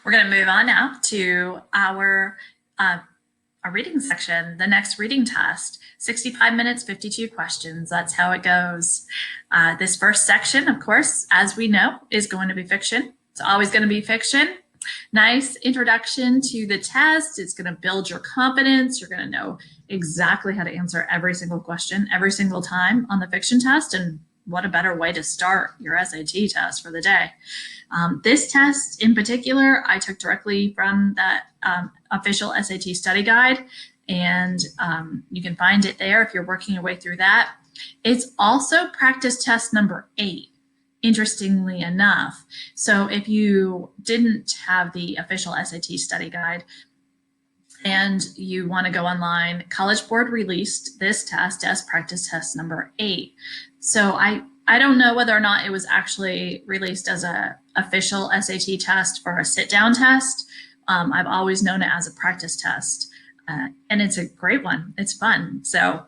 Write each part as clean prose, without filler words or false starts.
We're going to move on now to our reading section, the next reading test, 65 minutes, 52 questions. That's how it goes. This first section, of course, as we know, is going to be fiction. It's always going to be fiction. Nice introduction to the test. It's going to build your confidence. You're going to know exactly how to answer every single question every single time on the fiction test. And what a better way to start your SAT test for the day. This test in particular, I took directly from that official SAT study guide, and you can find it there if you're working your way through that. It's also practice test number 8, interestingly enough. So if you didn't have the official SAT study guide and you want to go online, College Board released this test as practice test number 8. So I don't know whether or not it was actually released as an official SAT test for a sit-down test. I've always known it as a practice test, and it's a great one. It's fun. So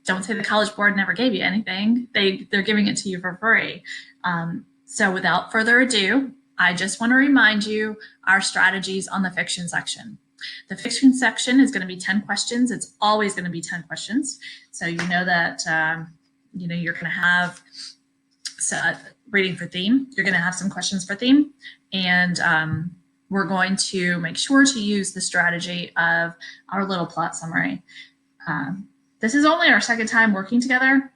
don't say the College Board never gave you anything. They're giving it to you for free. So without further ado, I just want to remind you our strategies on the fiction section. The fiction section is going to be 10 questions. It's always going to be 10 questions. So you know that you're going to have reading for theme. You're going to have some questions for theme, and we're going to make sure to use the strategy of our little plot summary. This is only our second time working together,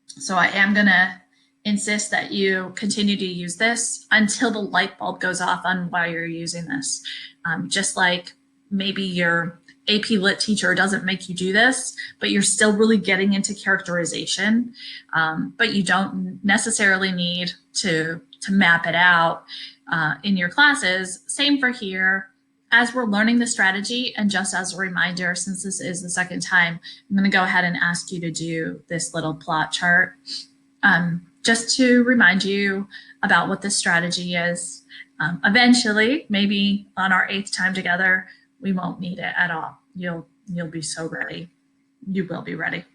so I am going to insist that you continue to use this until the light bulb goes off on why you're using this. Just like maybe your AP Lit teacher doesn't make you do this, but you're still really getting into characterization, but you don't necessarily need to map it out in your classes. Same for here. As we're learning the strategy, and just as a reminder, since this is the second time, I'm going to go ahead and ask you to do this little plot chart, just to remind you about what this strategy is. Eventually, maybe on our 8th time together, we won't need it at all. You'll be so ready. You will be ready.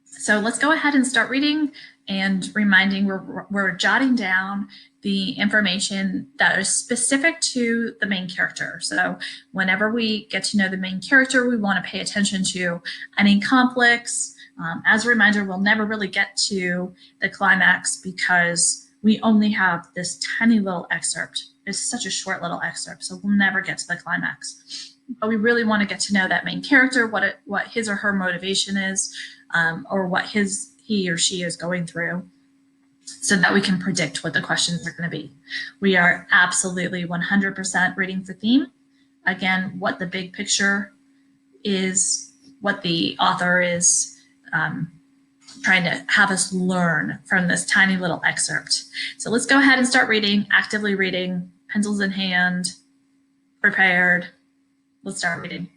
So let's go ahead and start reading and reminding we're jotting down the information that is specific to the main character. So whenever we get to know the main character, we want to pay attention to any conflicts. As a reminder, we'll never really get to the climax because we only have this tiny little excerpt. It's such a short little excerpt, so we'll never get to the climax. But we really want to get to know that main character, what his or her motivation is, or what he or she is going through, so that we can predict what the questions are going to be. We are absolutely 100% reading for theme. Again, what the big picture is, what the author is trying to have us learn from this tiny little excerpt. So let's go ahead and start reading, actively reading, pencils in hand, prepared. Let's start reading.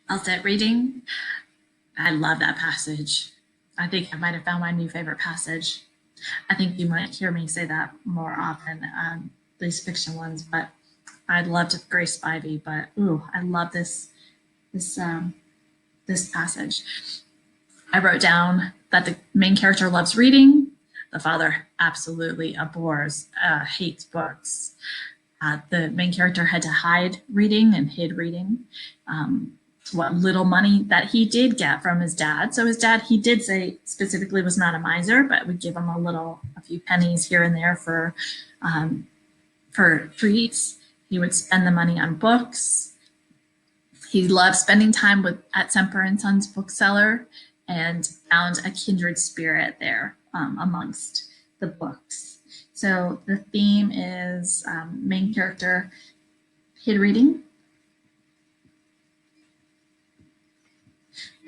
I'll set reading. I love that passage. I think I might have found my new favorite passage. I think you might hear me say that more often, these fiction ones, but I loved Grace Spivey, but ooh, I love this passage. I wrote down that the main character loves reading. The father absolutely abhors, hates books. The main character had to hide reading and hid reading. What little money that he did get from his dad. So his dad, he did say specifically was not a miser, but would give him a few pennies here and there for treats. He would spend the money on books. He loved spending time at Semper and Sons bookseller and found a kindred spirit there amongst the books. So the theme is main character hid reading.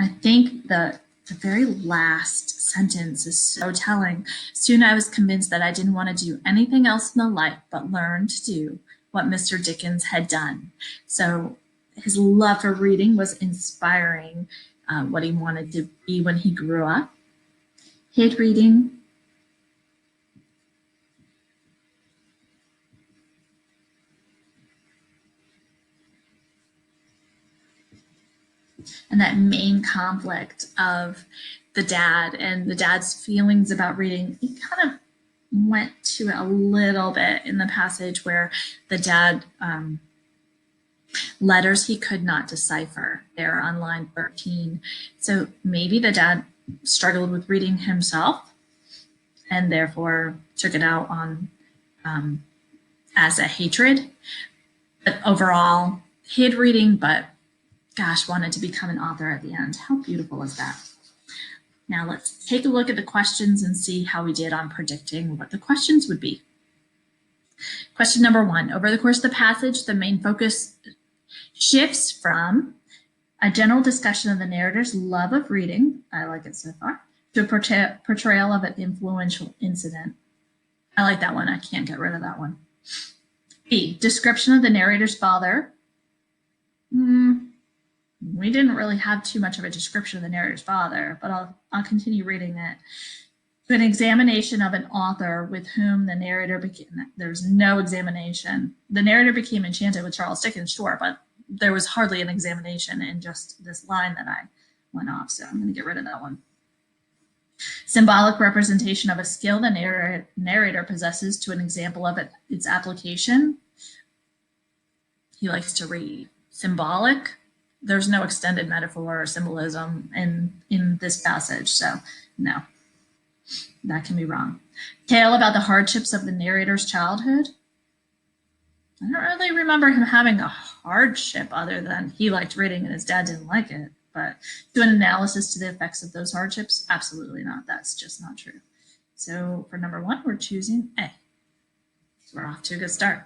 I think the very last sentence is so telling. Soon I was convinced that I didn't want to do anything else in the life but learn to do what Mr. Dickens had done. So his love for reading was inspiring what he wanted to be when he grew up. Hid reading. And that main conflict of the dad and the dad's feelings about reading, he kind of went to it a little bit in the passage where the dad, letters he could not decipher there on line 13. So maybe the dad struggled with reading himself and therefore took it out on as a hatred. But overall, hid reading, but gosh, wanted to become an author at the end. How beautiful is that? Now let's take a look at the questions and see how we did on predicting what the questions would be. Question number 1, over the course of the passage, the main focus shifts from a general discussion of the narrator's love of reading, I like it so far, to a portrayal of an influential incident. I like that one. I can't get rid of that one. B, description of the narrator's father. We didn't really have too much of a description of the narrator's father, but I'll continue reading it. To an examination of an author with whom the narrator became, there's no examination. The narrator became enchanted with Charles Dickens, sure, but there was hardly an examination in just this line that I went off, so I'm going to get rid of that one. Symbolic representation of a skill the narrator possesses to an example of its application. He likes to read. Symbolic. There's no extended metaphor or symbolism in this passage, so no, that can be wrong. Tale about the hardships of the narrator's childhood. I don't really remember him having a hardship other than he liked reading and his dad didn't like it, but do an analysis to the effects of those hardships? Absolutely not. That's just not true. So for number 1, we're choosing A. So we're off to a good start.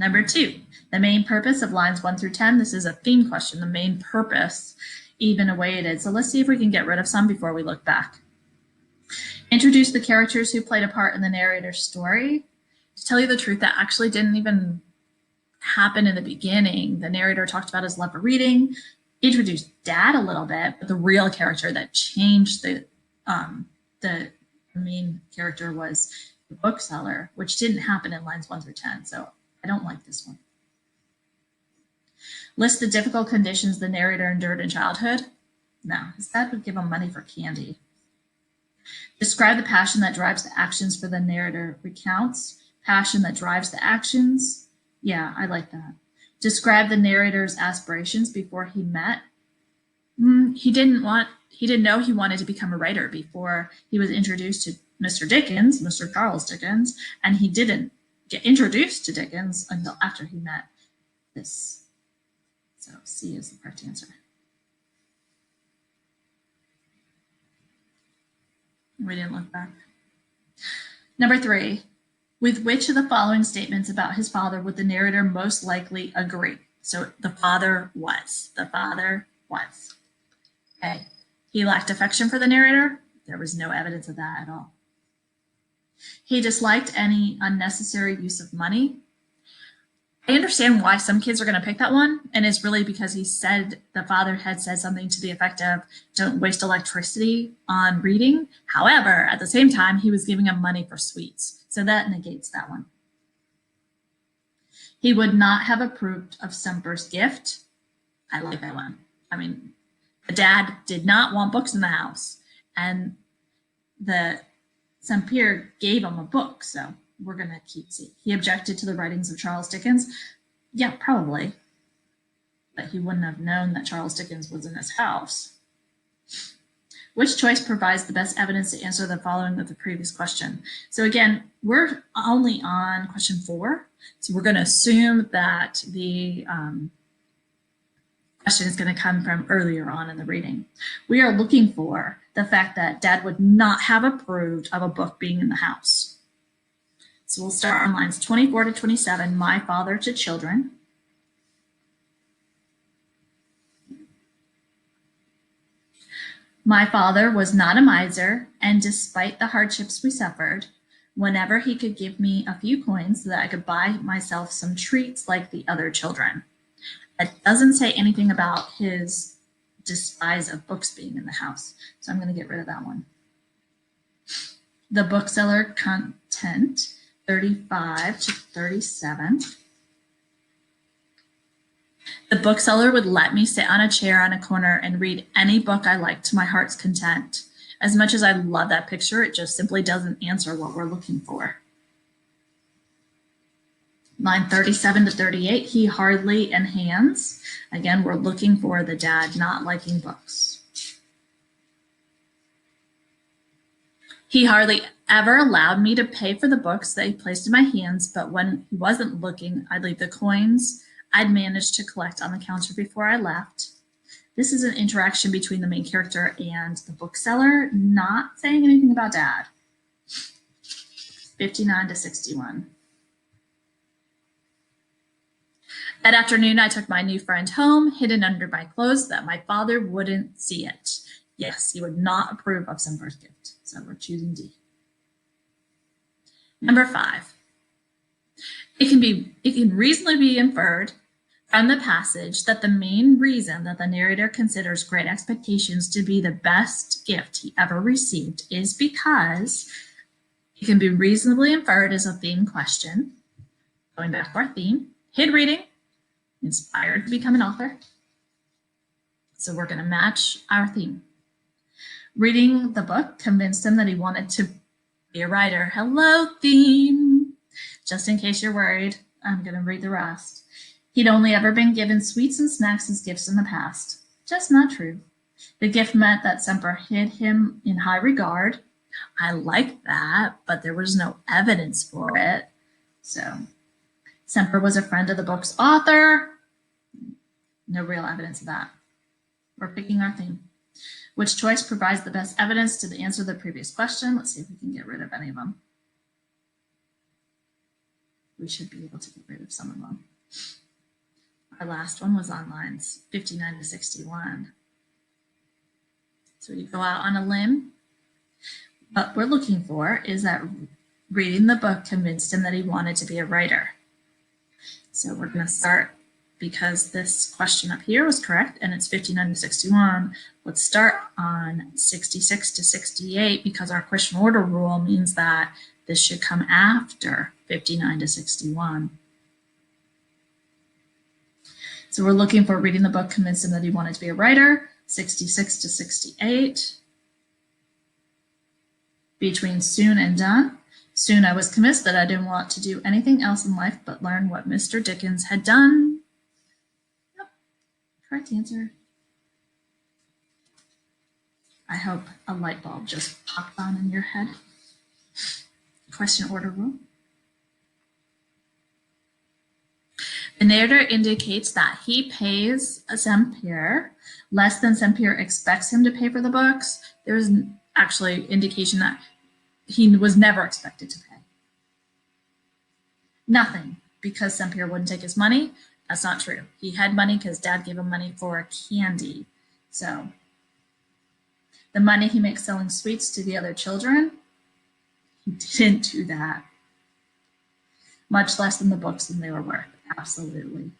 Number 2, the main purpose of lines 1 through 10. This is a theme question, the main purpose, even awaited. So let's see if we can get rid of some before we look back. Introduce the characters who played a part in the narrator's story. To tell you the truth, that actually didn't even happen in the beginning. The narrator talked about his love for reading, introduced Dad a little bit, but the real character that changed the main character was the bookseller, which didn't happen in lines 1 through 10. So I don't like this one. List the difficult conditions the narrator endured in childhood. No, his dad would give him money for candy. Describe the passion that drives the actions for the narrator recounts. Passion that drives the actions. Yeah, I like that. Describe the narrator's aspirations before he met. He didn't know he wanted to become a writer before he was introduced to Mr. Dickens, Mr. Charles Dickens, and he didn't get introduced to Dickens until after he met this. So C is the correct answer. We didn't look back. Number 3, with which of the following statements about his father would the narrator most likely agree? So the father was. Okay. He lacked affection for the narrator. There was no evidence of that at all. He disliked any unnecessary use of money. I understand why some kids are going to pick that one, and it's really because the father had said something to the effect of, don't waste electricity on reading. However, at the same time, he was giving him money for sweets. So that negates that one. He would not have approved of Semper's gift. I like that one. I mean, the dad did not want books in the house, and the Semper gave him a book, so we're going to keep seeing. He objected to the writings of Charles Dickens. Yeah, probably. But he wouldn't have known that Charles Dickens was in his house. Which choice provides the best evidence to answer the following of the previous question? So again, we're only on question 4. So we're going to assume that the question is going to come from earlier on in the reading. We are looking for the fact that Dad would not have approved of a book being in the house. So we'll start on lines 24 to 27, my father to children. My father was not a miser, and despite the hardships we suffered, whenever he could give me a few coins so that I could buy myself some treats like the other children. It doesn't say anything about his despise of books being in the house, so I'm going to get rid of that one. The bookseller content, 35 to 37. The bookseller would let me sit on a chair on a corner and read any book I liked to my heart's content. As much as I love that picture, it just simply doesn't answer what we're looking for. Line 37 to 38, he hardly enhands. Again, we're looking for the dad not liking books. He hardly ever allowed me to pay for the books that he placed in my hands, but when he wasn't looking, I'd leave the coins I'd managed to collect on the counter before I left. This is an interaction between the main character and the bookseller, not saying anything about Dad. 59 to 61. That afternoon, I took my new friend home, hidden under my clothes so that my father wouldn't see it. Yes, he would not approve of Semper's gift, so we're choosing D. Number 5. It can reasonably be inferred from the passage that the main reason that the narrator considers Great Expectations to be the best gift he ever received is because it can be reasonably inferred as a theme question. Going back to our theme, hid reading, inspired to become an author. So we're going to match our theme. Reading the book convinced him that he wanted to be a writer. Hello, theme. Just in case you're worried, I'm going to read the rest. He'd only ever been given sweets and snacks as gifts in the past. Just not true. The gift meant that Semper hid him in high regard. I like that, but there was no evidence for it. So Semper was a friend of the book's author. No real evidence of that. We're picking our theme. Which choice provides the best evidence to the answer to the previous question? Let's see if we can get rid of any of them. We should be able to get rid of some of them. Our last one was on lines 59 to 61. So you go out on a limb. What we're looking for is that reading the book convinced him that he wanted to be a writer. So we're going to start, because this question up here was correct and it's 59 to 61. Let's start on 66 to 68 because our question order rule means that this should come after 59 to 61. So we're looking for reading the book convinced him that he wanted to be a writer, 66 to 68. Between soon and done. Soon I was convinced that I didn't want to do anything else in life but learn what Mr. Dickens had done. Yep, correct answer. I hope a light bulb just popped on in your head. Question order rule. The narrator indicates that he pays Semper less than Semper expects him to pay for the books. There's actually indication that he was never expected to pay. Nothing, because Semper wouldn't take his money. That's not true. He had money because Dad gave him money for candy. So the money he makes selling sweets to the other children, he didn't do that. Much less than the books than they were worth. Absolutely.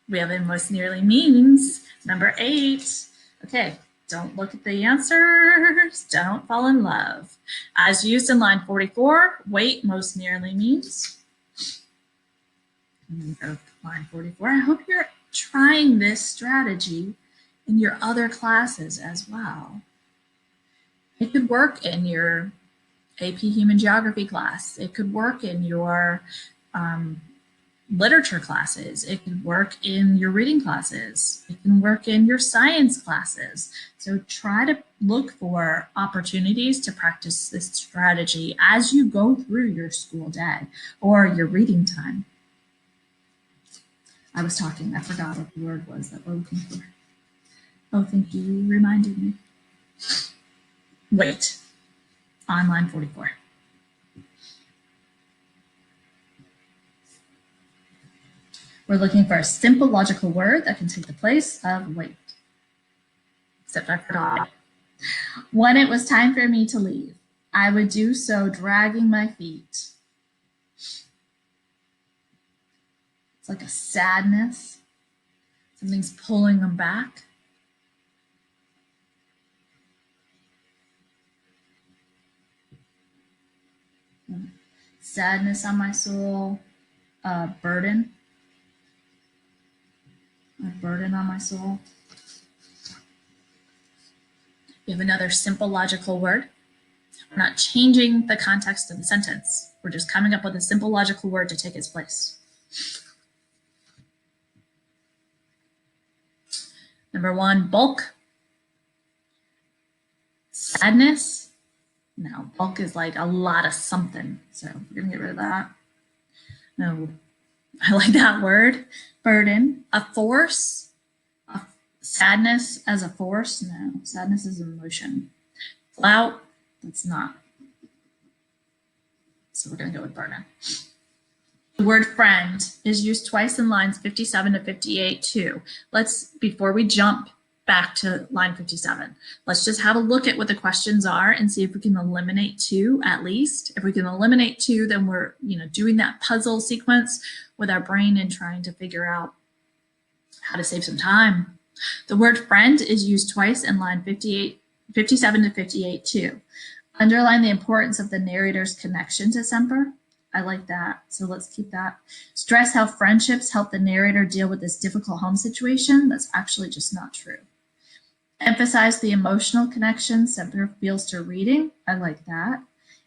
We have in most nearly means. Number 8. Okay, don't look at the answers. Don't fall in love. As used in line 44, wait most nearly means. Go to line 44. I hope you're trying this strategy in your other classes as well. It could work in your AP Human Geography class. It could work in your literature classes. It can work in your reading classes. It can work in your science classes. So try to look for opportunities to practice this strategy as you go through your school day or your reading time. I was talking, I forgot what the word was that we're looking for. Oh, thank you, you reminded me. Wait, on line 44. We're looking for a simple logical word that can take the place of wait. Except I forgot. When it was time for me to leave, I would do so dragging my feet. It's like a sadness. Something's pulling them back. Sadness on my soul, burden. A burden on my soul. We have another simple logical word. We're not changing the context of the sentence. We're just coming up with a simple logical word to take its place. Number 1, bulk. Sadness. No, bulk is like a lot of something. So we're gonna get rid of that. No, I like that word. Burden. A force. Sadness as a force. No, sadness is an emotion. Clout. That's not. So we're gonna go with burden. The word friend is used twice in lines 57 to 58 too. Before we jump back to line 57, let's just have a look at what the questions are and see if we can eliminate 2 at least. If we can eliminate 2, then we're doing that puzzle sequence with our brain and trying to figure out how to save some time. The word friend is used twice in line 57 to 58 too. Underline the importance of the narrator's connection to Semper. I like that, so let's keep that. Stress how friendships help the narrator deal with this difficult home situation. That's actually just not true. Emphasize the emotional connection Semper feels to reading. I like that.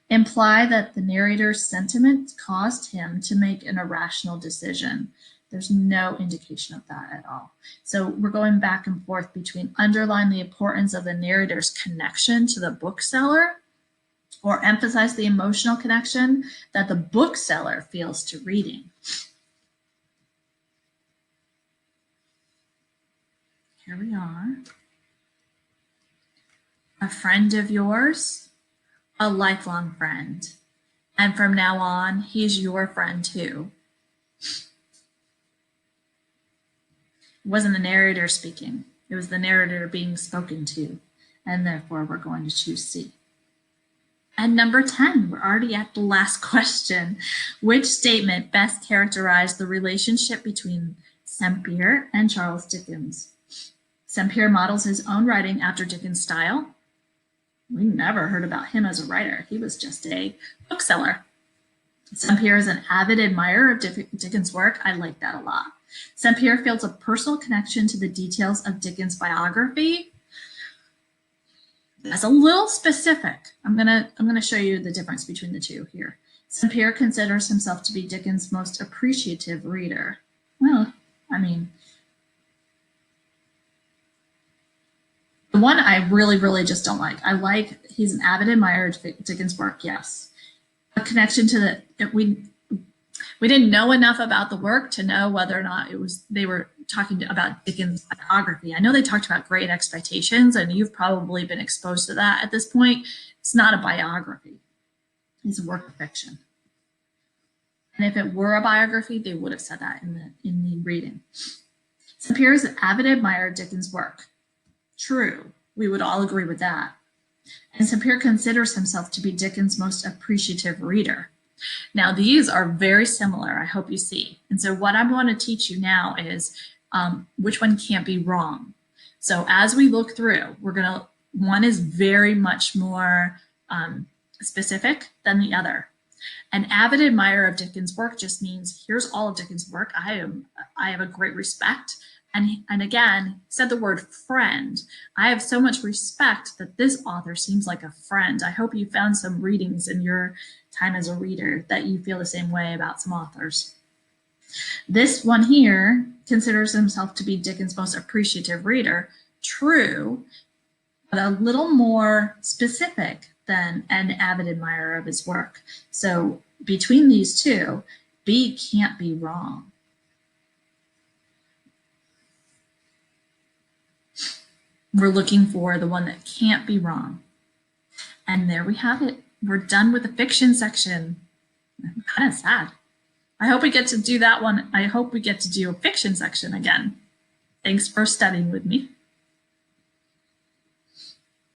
Imply that the narrator's sentiment caused him to make an irrational decision. There's no indication of that at all. So we're going back and forth between underline the importance of the narrator's connection to the bookseller or emphasize the emotional connection that the bookseller feels to reading. Here we are. A friend of yours, a lifelong friend. And from now on, he's your friend too. It wasn't the narrator speaking. It was the narrator being spoken to. And therefore, we're going to choose C. And number 10, we're already at the last question. Which statement best characterized the relationship between Semper and Charles Dickens? Semper models his own writing after Dickens' style. We never heard about him as a writer. He was just a bookseller. Semper is an avid admirer of Dickens' work. I like that a lot. Semper feels a personal connection to the details of Dickens' biography. That's a little specific. I'm gonna show you the difference between the two here. Semper considers himself to be Dickens' most appreciative reader. Well, I mean, the one I really, really just don't like. I like he's an avid admirer of Dickens' work. Yes, a connection to we didn't know enough about the work to know whether or not they were talking about Dickens' biography. I know they talked about Great Expectations, and you've probably been exposed to that at this point. It's not a biography. It's a work of fiction. And if it were a biography, they would have said that in the reading. Semper is an avid admirer of Dickens' work. True, we would all agree with that. And Semper considers himself to be Dickens' most appreciative reader. Now, these are very similar, I hope you see. And so what I'm going to teach you now is which one can't be wrong. So as we look through, one is very much more specific than the other. An avid admirer of Dickens' work just means here's all of Dickens' work. I have a great respect. And again, said the word friend. I have so much respect that this author seems like a friend. I hope you found some readings in your time as a reader that you feel the same way about some authors. This one here considers himself to be Dickens' most appreciative reader. True, but a little more specific than an avid admirer of his work. So between these two, B can't be wrong. We're looking for the one that can't be wrong. And there we have it. We're done with the fiction section. I'm kind of sad. I hope we get to do that one. I hope we get to do a fiction section again. Thanks for studying with me.